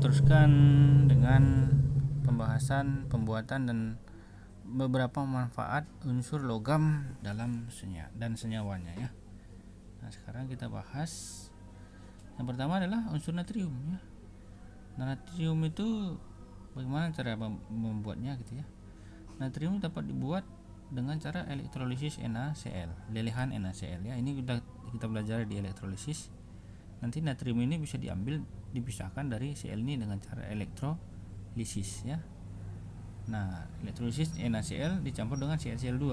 Teruskan dengan pembahasan pembuatan dan beberapa manfaat unsur logam dalam senyawanya ya. Nah, sekarang kita bahas yang pertama adalah unsur natrium ya. Nah, natrium itu bagaimana cara membuatnya gitu ya. Natrium dapat dibuat dengan cara elektrolisis NaCl, lelehan NaCl ya. Ini kita belajar di elektrolisis. Nanti natrium ini bisa dipisahkan dari Cl ini dengan cara elektrolisis ya. Nah, elektrolisis NaCl dicampur dengan CaCl2.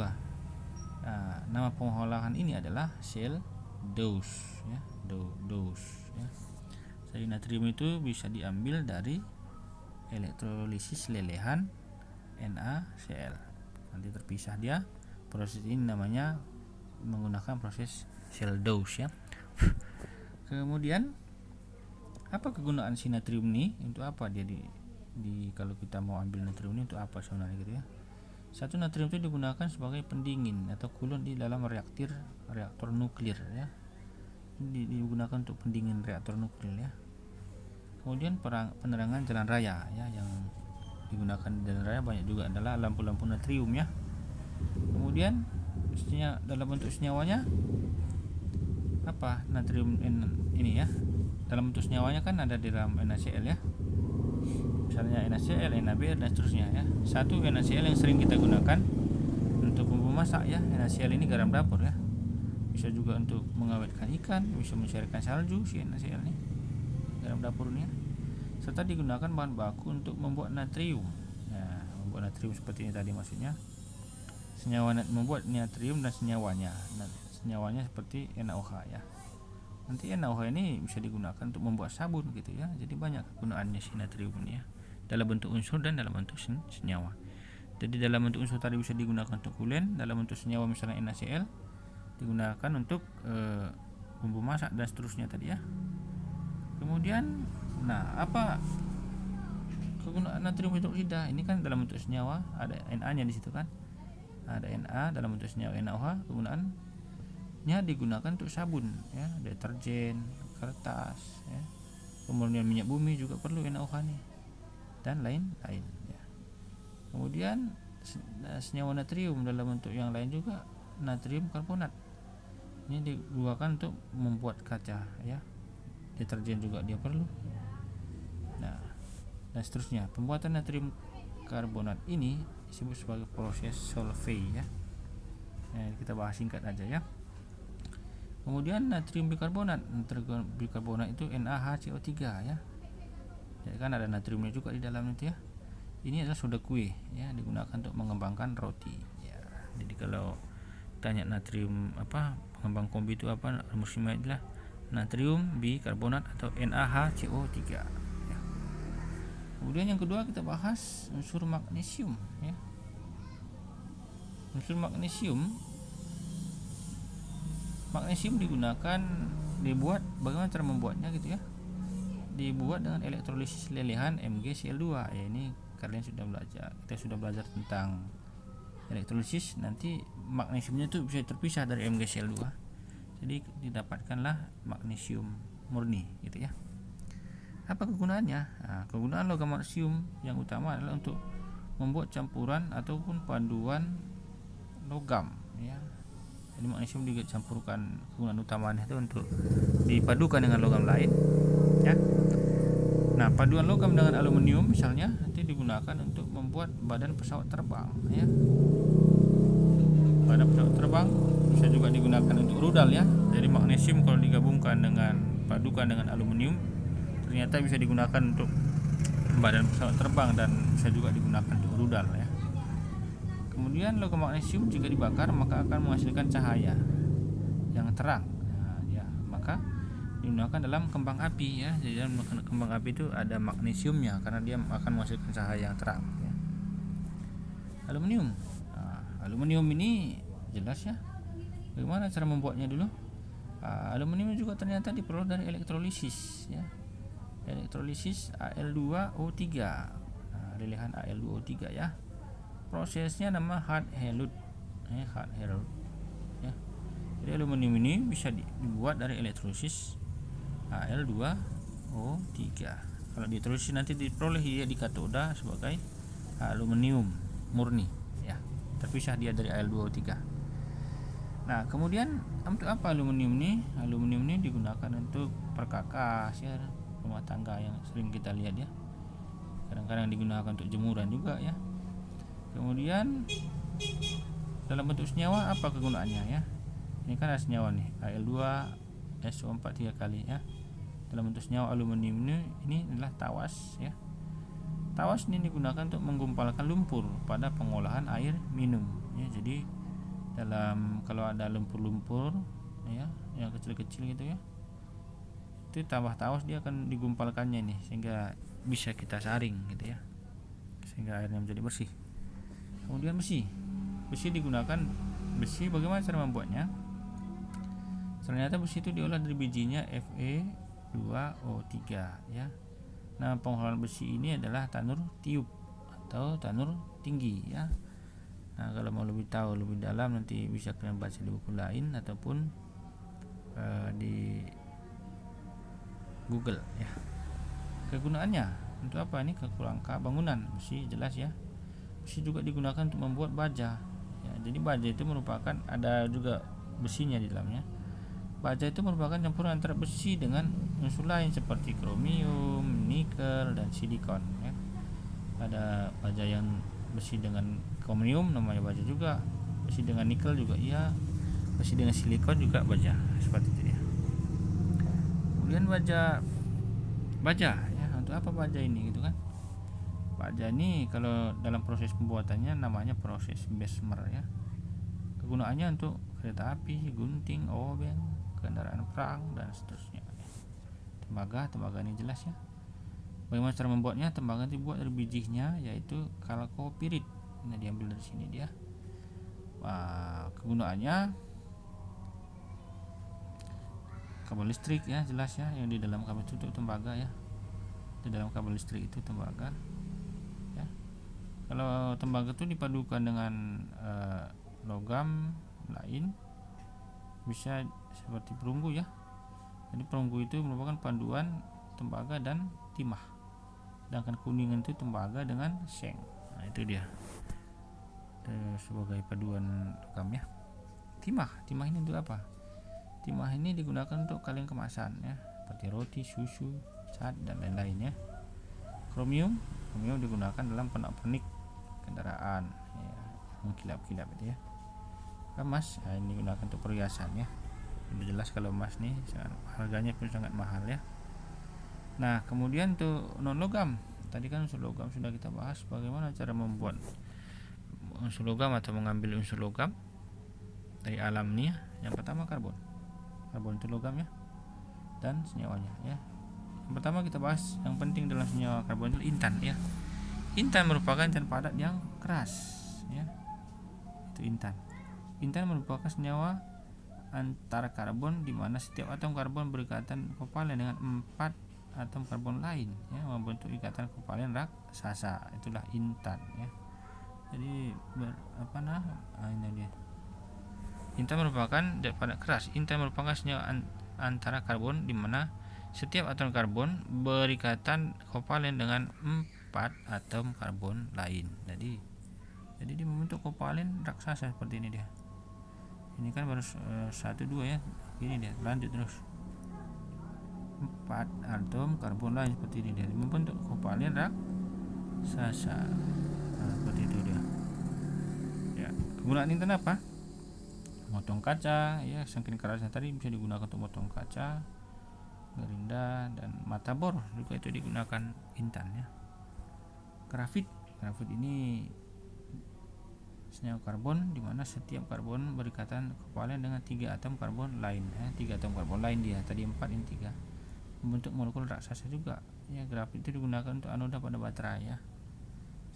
Nah, nama pengolahan ini adalah Cl-Dose ya, dose ya. Jadi natrium itu bisa diambil dari elektrolisis lelehan NaCl. Nanti terpisah dia. Proses ini namanya menggunakan proses Cl-Dose ya. Kemudian apa kegunaan si natrium ini? Untuk apa dia di kalau kita mau ambil natrium ini untuk apa sebenarnya gitu ya. Satu, natrium itu digunakan sebagai pendingin atau coolant di dalam reaktor nuklir ya. Digunakan untuk pendingin reaktor nuklir ya. Kemudian penerangan jalan raya ya, yang digunakan di jalan raya banyak juga adalah lampu-lampu natrium ya. Kemudian dalam bentuk senyawanya apa natrium ini ya, dalam bentuk senyawanya kan ada di dalam NaCl ya, misalnya NaCl, NaBr dan seterusnya ya. Satu, NaCl yang sering kita gunakan untuk bumbu masak ya. NaCl ini garam dapur ya, bisa juga untuk mengawetkan ikan, bisa mencairkan salju si NaCl ini, garam dapur ini ya. Serta digunakan bahan baku untuk membuat natrium ya, membuat natrium seperti ini tadi maksudnya. Membuat natrium dan senyawanya. Nah, senyawanya seperti NaOH ya. Nanti NaOH ini bisa digunakan untuk membuat sabun gitu ya. Jadi banyak kegunaannya si natrium ini ya, dalam bentuk unsur dan dalam bentuk senyawa. Jadi dalam bentuk unsur tadi bisa digunakan untuk kulen, dalam bentuk senyawa misalnya NaCl digunakan untuk bumbu masak dan seterusnya tadi ya. Kemudian apa kegunaan natrium hidroksida? Ini kan dalam bentuk senyawa, ada Na-nya di situ kan. Ada Na dalam bentuk senyawa NaOH, kegunaannya digunakan untuk sabun ya, deterjen, kertas ya. Kemudian minyak bumi juga perlu NaOH nih, dan lain-lain ya. Kemudian senyawa natrium dalam bentuk yang lain juga, natrium karbonat. Ini digunakan untuk membuat kaca ya. Deterjen juga dia perlu. Nah, dan seterusnya. Pembuatan natrium karbonat ini disebut sebagai proses Solvay ya. Kita bahas singkat aja ya. Kemudian natrium bikarbonat itu NaHCO3 ya. Jadi kan ada natriumnya juga di dalam itu ya. Ini adalah soda kue ya, digunakan untuk mengembangkan roti ya. Jadi kalau tanya natrium pengembang kombi itu apa, rumusnya adalah natrium bikarbonat atau NaHCO3 ya. Kemudian yang kedua kita bahas unsur magnesium ya. Unsur magnesium bagaimana cara membuatnya gitu ya. Dibuat dengan elektrolisis lelehan MgCl2 ya. Ini kalian kita sudah belajar tentang elektrolisis. Nanti magnesiumnya itu bisa terpisah dari MgCl2, jadi didapatkanlah magnesium murni gitu ya. Apa kegunaannya? Nah, kegunaan logam magnesium yang utama adalah untuk membuat campuran ataupun paduan logam ya. Jadi magnesium dicampurkan, kegunaan utamanya itu untuk dipadukan dengan logam lain ya. Nah, paduan logam dengan aluminium misalnya nanti digunakan untuk membuat badan pesawat terbang ya. Badan pesawat terbang bisa juga digunakan untuk rudal ya. Jadi magnesium kalau digabungkan padukan dengan aluminium ternyata bisa digunakan untuk badan pesawat terbang dan bisa juga digunakan untuk rudal ya. Kemudian logam magnesium jika dibakar maka akan menghasilkan cahaya yang terang ya, maka digunakan dalam kembang api ya. Jadi dalam kembang api itu ada magnesiumnya karena dia akan menghasilkan cahaya yang terang ya. Aluminium ini jelas ya. Bagaimana cara membuatnya dulu? Aluminium juga ternyata diperoleh dari elektrolisis ya. Elektrolisis Al2O3, lelehan Al2O3 ya. Prosesnya nama hard halide ya. Jadi aluminium ini bisa dibuat dari elektrolisis Al2O3. Kalau dihidrolisis nanti diperoleh dia di katoda sebagai aluminium murni ya, terpisah dia dari Al2O3. Nah, kemudian untuk apa aluminium ini? Aluminium ini digunakan untuk perkakas ya, rumah tangga yang sering kita lihat ya. Kadang-kadang digunakan untuk jemuran juga ya. Kemudian dalam bentuk senyawa apa kegunaannya ya? Ini kan ada senyawa nih, Al2SO4 3 kali ya. Dalam bentuk senyawa aluminium ini adalah tawas ya. Tawas ini digunakan untuk menggumpalkan lumpur pada pengolahan air minum ya. Jadi kalau ada lumpur-lumpur ya yang kecil-kecil gitu ya, itu tambah tawas dia akan digumpalkannya nih sehingga bisa kita saring gitu ya, sehingga airnya menjadi bersih. Kemudian besi digunakan. Besi bagaimana cara membuatnya? Ternyata besi itu diolah dari bijinya Fe2O3 ya. Nah, pengolahan besi ini adalah tanur tiup atau tanur tinggi ya. Nah, kalau mau lebih tahu lebih dalam nanti bisa kalian baca di buku lain ataupun di Google ya. Kegunaannya untuk apa ini? Kerangka bangunan besi jelas ya. Besi juga digunakan untuk membuat baja ya. Jadi baja itu merupakan ada juga besinya di dalamnya. Baja itu merupakan campuran antara besi dengan unsur lain seperti kromium, nikel, dan silikon ya. Ada baja yang besi dengan kromium namanya baja juga, besi dengan nikel juga iya, besi dengan silikon juga baja, seperti itu ya. Kemudian baja ya, untuk apa baja ini gitu kan? Baja ini kalau dalam proses pembuatannya namanya proses Bessemer ya. Kegunaannya untuk kereta api, gunting, obeng, kendaraan perang dan seterusnya. Tembaga ini jelas ya. Bagaimana cara membuatnya? Tembaga dibuat dari bijinya yaitu kalkopirit. Nah, diambil dari sini dia. Kegunaannya kabel listrik ya, jelas ya, yang di dalam kabel itu tembaga ya. Di dalam kabel listrik itu tembaga ya. Kalau tembaga itu dipadukan dengan logam lain bisa seperti perunggu ya. Jadi perunggu itu merupakan paduan tembaga dan timah, sedangkan kuningan itu tembaga dengan seng. Nah, itu dia sebagai paduan logam ya. Timah ini untuk apa? Timah ini digunakan untuk kaleng kemasan ya, seperti roti, susu, cat dan lain-lain ya. Kromium digunakan dalam pernak-pernik kendaraan ya, mengkilap-kilap itu ya. Emas ini digunakan untuk perhiasan ya. Sudah jelas kalau emas nih harganya pun sangat mahal ya. Nah, kemudian untuk non logam, tadi kan unsur logam sudah kita bahas. Bagaimana cara membuat unsur logam atau mengambil unsur logam dari alam nih ya. Yang pertama karbon itu logam ya, dan senyawanya ya. Yang pertama kita bahas yang penting dalam senyawa karbon itu intan ya. Intan merupakan zat padat yang keras ya. Itu intan merupakan senyawa antara karbon di mana setiap atom karbon berikatan kovalen dengan 4 atom karbon lain ya, membentuk ikatan kovalen raksasa. Itulah intan ya. Jadi ini dia. Intan merupakan zat padat keras. Intan merupakan senyawa antara karbon di mana setiap atom karbon berikatan kovalen dengan 4 atom karbon lain. Jadi dia membentuk kovalen raksasa seperti ini dia. Ini kan baru 1 2 ya. Ini dia, lanjut terus. 4 atom karbon lain seperti ini dia, membentuk kovalen raksasa. Nah, seperti itu dia. Ya, kegunaan intan apa? Motong kaca ya, saking kerasnya tadi bisa digunakan untuk motong kaca, gerinda dan mata bor juga itu digunakan intan ya. Grafit ini senyawa karbon di mana setiap karbon berikatan kovalen dengan 3 atom karbon lain ya. 3 atom karbon lain dia, tadi 4 ini 3, membentuk molekul raksasa juga ya. Grafit itu digunakan untuk anoda pada baterai ya,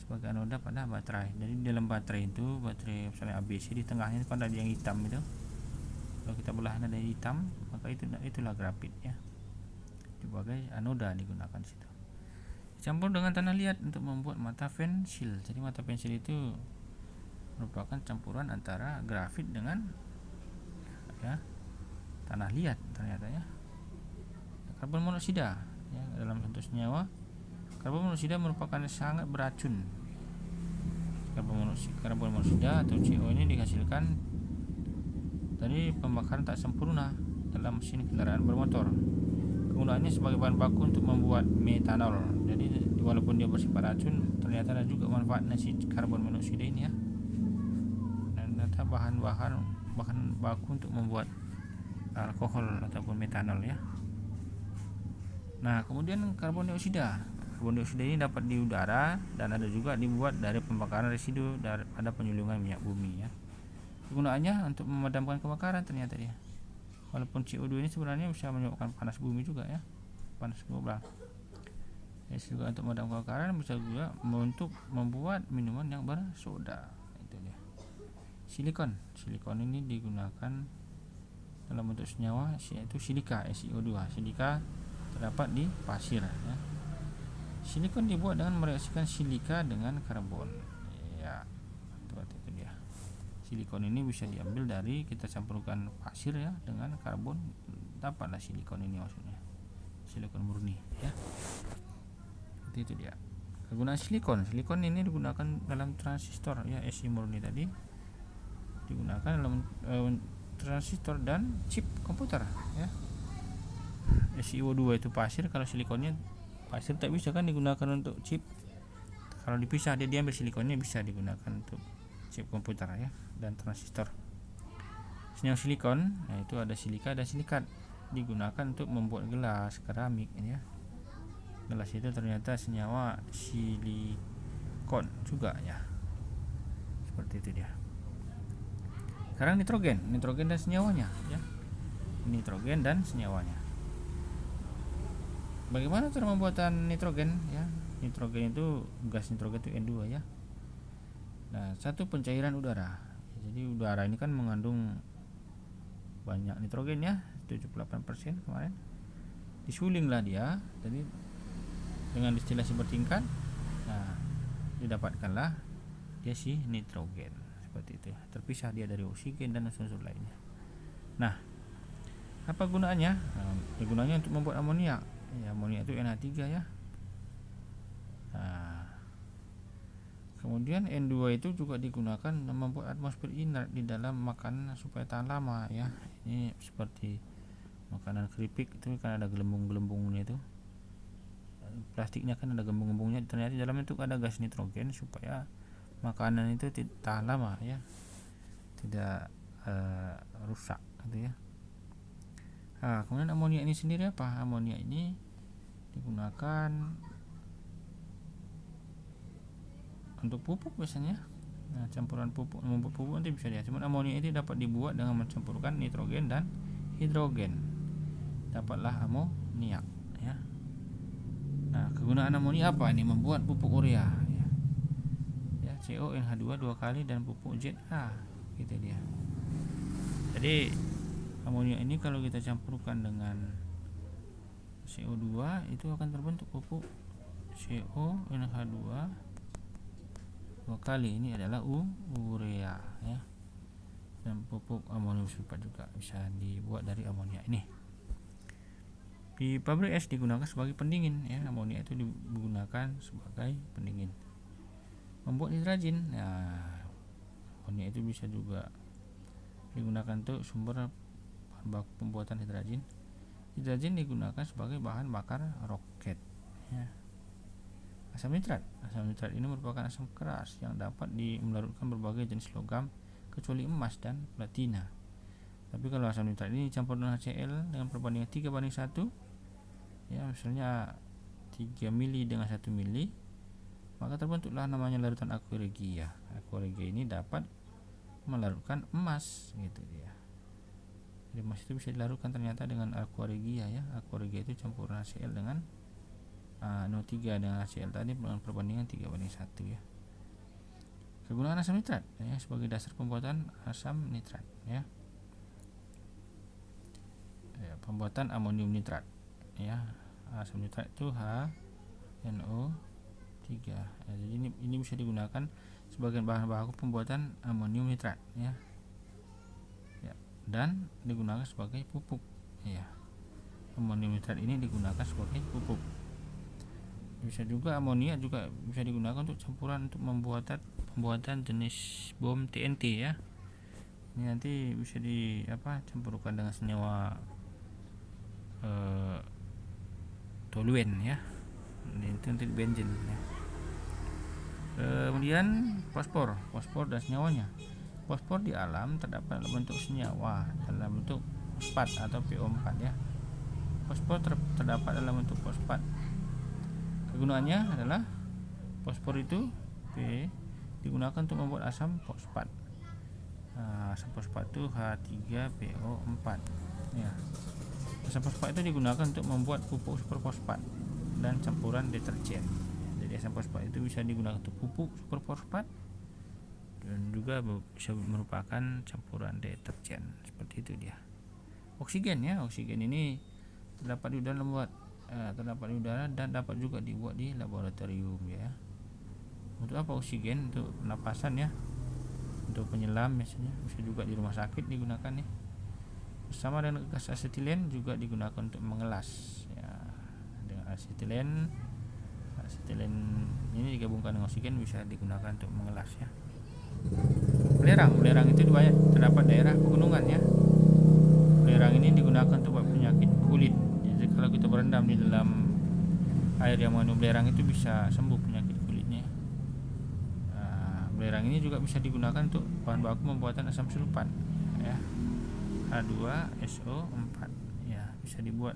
sebagai anoda pada baterai. Jadi dalam baterai itu, baterai misalnya ABC, di tengahnya pada yang hitam itu, kalau kita belah ada yang hitam, maka itulah grafit ya, sebagai anoda digunakan di situ. Campur dengan tanah liat untuk membuat mata pensil. Jadi mata pensil itu merupakan campuran antara grafit dengan ya tanah liat ternyata ya. Karbon monoksida ya, dalam bentuk senyawa Karbon monoksida merupakan sangat beracun. Karbon monoksida atau CO ini dihasilkan dari pembakaran tak sempurna dalam mesin kendaraan bermotor. Kegunaannya sebagai bahan baku untuk membuat metanol. Jadi walaupun dia bersifat racun, ternyata ada juga manfaatnya si karbon monoksida ini ya. Dan ternyata bahan baku untuk membuat alkohol ataupun metanol ya. Nah, kemudian karbon dioksida. Karbon dioksida ini dapat di udara dan ada juga dibuat dari pembakaran residu pada penyulingan minyak bumi ya. Kegunaannya untuk memadamkan kebakaran ternyata dia. Walaupun CO2 ini sebenarnya bisa menyebabkan panas bumi juga ya, panas global. Juga untuk memadamkan kebakaran, bisa juga untuk membuat minuman yang bersoda. Itu dia. Silikon ini digunakan dalam bentuk senyawa yaitu silika SiO2. Silika terdapat di pasir ya. Silikon dibuat dengan mereaksikan silika dengan karbon ya, seperti itu dia. Silikon ini bisa diambil dari kita campurkan pasir ya dengan karbon, dapatlah silikon ini, maksudnya silikon murni ya. Seperti itu dia kegunaan silikon. Silikon ini digunakan dalam transistor ya, Si murni tadi digunakan dalam transistor dan chip komputer ya. SiO2 itu pasir, kalau silikonnya pasir tak bisa kan digunakan untuk chip. Kalau dipisah dia diambil silikonnya, bisa digunakan untuk chip komputer ya dan transistor. Senyawa silikon, nah itu ada silika dan silikat, digunakan untuk membuat gelas keramik ya. Gelas itu ternyata senyawa silikon juga ya. Seperti itu dia. Sekarang nitrogen dan senyawanya ya. Nitrogen dan senyawanya. Bagaimana cara pembuatan nitrogen ya? Nitrogen itu gas nitrogen itu N2 ya. Nah, satu pencairan udara. Jadi udara ini kan mengandung banyak nitrogen ya, 78% kemarin. Disulinglah dia, jadi dengan distilasi bertingkat. Nah, didapatkanlah dia si nitrogen seperti itu. Terpisah dia dari oksigen dan unsur-unsur lainnya. Nah, apa gunaannya? Gunanya untuk membuat amonia. Ya, amonia itu NH3 ya. Nah, kemudian N2 itu juga digunakan membuat atmosfer inert di dalam makanan supaya tahan lama ya. Ini seperti makanan keripik itu kan ada gelembung-gelembungnya itu. Plastiknya kan ada gelembung-gelembungnya, ternyata di dalamnya itu ada gas nitrogen supaya makanan itu tahan lama ya. Tidak rusak gitu ya. Nah, kemudian amonia ini sendiri apa? Amonia ini digunakan untuk pupuk biasanya. Nah, campuran pupuk, membuat pupuk nanti bisa dia. Cuman amonia ini dapat dibuat dengan mencampurkan nitrogen dan hidrogen. Dapatlah amoniak ya. Nah, kegunaan amonia apa? Ini membuat pupuk urea ya. Ya, CONH2 2 kali dan pupuk ZA gitu dia. Jadi amonia ini kalau kita campurkan dengan CO2 itu akan terbentuk pupuk CONH2 2 kali. Ini adalah urea ya. Dan pupuk amonium sulfat juga bisa dibuat dari amonia ini. Di pabrik es digunakan sebagai pendingin ya. Amonia itu digunakan sebagai pendingin. Membuat nitrogen. Nah, amonia itu bisa juga digunakan untuk sumber bahan baku pembuatan hidrogen. Hidrogen digunakan sebagai bahan bakar roket ya. Asam nitrat ini merupakan asam keras yang dapat melarutkan berbagai jenis logam kecuali emas dan platina. Tapi kalau asam nitrat ini dicampur dengan HCl dengan perbandingan 3:1 ya, misalnya 3 mili dengan 1 mili, maka terbentuklah namanya larutan aqua regia. Aqua regia ini dapat melarutkan emas gitu dia. Jadi emas itu bisa dilarutkan ternyata dengan aqua regia ya. Aqua regia itu campuran HCl dengan NO3 dengan HCl tadi dengan perbandingan 3:1 ya. Kegunaan asam nitrat ya, sebagai dasar pembuatan asam nitrat ya. Pembuatan amonium nitrat ya. Asam nitrat itu HNO3 ya. Jadi ini bisa digunakan sebagai bahan baku pembuatan amonium nitrat ya. Dan digunakan sebagai pupuk ya. Amonium nitrat ini digunakan sebagai pupuk Bisa juga amonia juga bisa digunakan untuk campuran untuk pembuatan jenis bom TNT ya. Ini nanti bisa campurkan dengan senyawa toluen ya. Ini untuk benzen ya. Kemudian fosfor dan senyawanya. Fosfor di alam terdapat dalam bentuk senyawa dalam bentuk fosfat atau PO4 ya. Fosfor terdapat dalam bentuk fosfat. Kegunaannya adalah fosfor itu digunakan untuk membuat asam fosfat. Asam fosfat itu H3PO4 ya. Asam fosfat itu digunakan untuk membuat pupuk superfosfat dan campuran deterjen. Jadi asam fosfat itu bisa digunakan untuk pupuk superfosfat dan juga bisa merupakan campuran deterjen. Seperti itu dia. Oksigen ya, oksigen ini terdapat di udara dan dapat juga dibuat di laboratorium ya. Untuk apa oksigen? Untuk pernapasan ya, untuk penyelam biasanya, bisa juga di rumah sakit digunakan ya. Bersama dengan gas asetilen juga digunakan untuk mengelas ya. Dengan asetilen ini digabungkan dengan oksigen bisa digunakan untuk mengelas ya. Belerang itu terdapat daerah pegunungan ya. Belerang ini digunakan untuk penyakit kulit. Jadi kalau kita berendam di dalam air yang mengandung belerang itu bisa sembuh penyakit kulitnya. Belerang ini juga bisa digunakan untuk bahan baku pembuatan asam sulfat ya. H2SO4 ya, bisa dibuat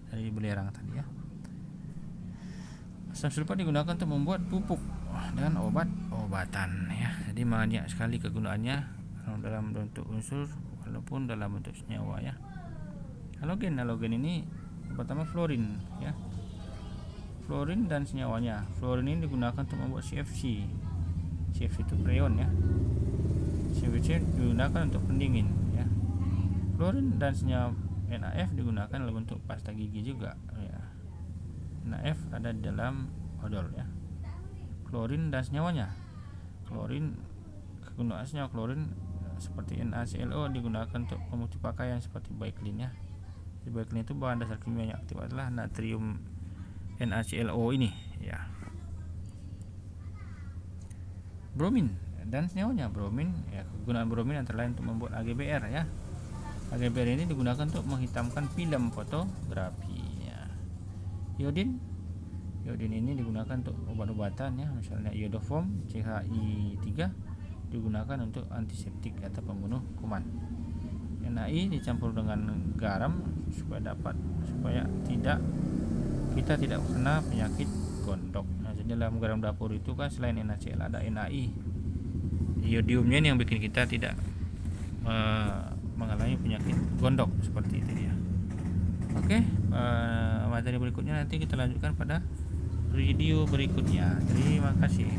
dari belerang tadi ya. Asam sulfat digunakan untuk membuat pupuk dan obat-obatan ya. Jadi banyak sekali kegunaannya dalam bentuk unsur walaupun dalam bentuk senyawa ya. Halogen ini pertama fluorin ya. Fluorin dan senyawanya. Fluorin ini digunakan untuk membuat CFC. CFC itu freon ya. CFC digunakan untuk pendingin ya. Fluorin dan senyawa NaF digunakan dalam bentuk pasta gigi juga ya. NaF ada di dalam odol ya. Klorin dan senyawanya. Kegunaan senyawa klorin seperti NaClO digunakan untuk pemutih pakaian seperti Baiklin ya. Di Baiklin itu bahan dasar kimia yang aktif adalah natrium NaClO ini ya. Bromin dan senyawanya. Bromin ya, kegunaan bromin antara lain untuk membuat AGBR ya. AGBR ini digunakan untuk menghitamkan film fotografi ya. Iodin ini digunakan untuk obat-obatan ya, misalnya iodoform CHI3 digunakan untuk antiseptik atau pembunuh kuman. NaI dicampur dengan garam supaya kita tidak kena penyakit gondok. Nah, jadi dalam garam dapur itu kan selain NaCl ada NaI. Iodiumnya ini yang bikin kita tidak mengalami penyakit gondok seperti itu ya. Oke, materi berikutnya nanti kita lanjutkan pada video berikutnya. Terima kasih.